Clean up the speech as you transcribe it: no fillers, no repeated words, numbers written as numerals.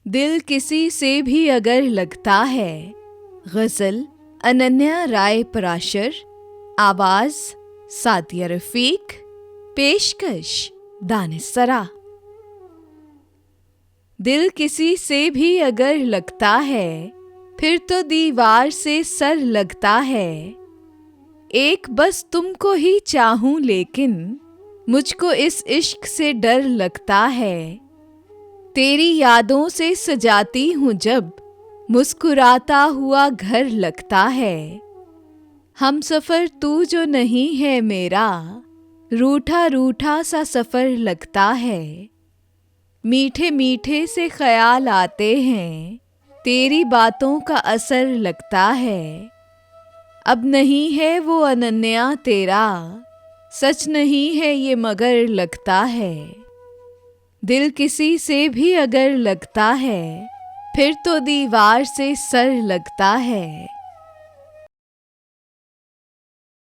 दिल किसी से भी अगर लगता है। गज़ल अनन्या राय पराशर। आवाज़ सादिया रफ़ीक। पेशकश दानिशसरा। दिल किसी से भी अगर लगता है, फिर तो दीवार से सर लगता है। एक बस तुमको ही चाहूं, लेकिन मुझको इस इश्क से डर लगता है। तेरी यादों से सजाती हूँ जब, मुस्कुराता हुआ घर लगता है। हम सफ़र तू जो नहीं है मेरा, रूठा रूठा सा सफ़र लगता है। मीठे मीठे से ख्याल आते हैं, तेरी बातों का असर लगता है। अब नहीं है वो अनन्या तेरा, सच नहीं है ये मगर लगता है। दिल किसी से भी अगर लगता है, फिर तो दीवार से सर लगता है।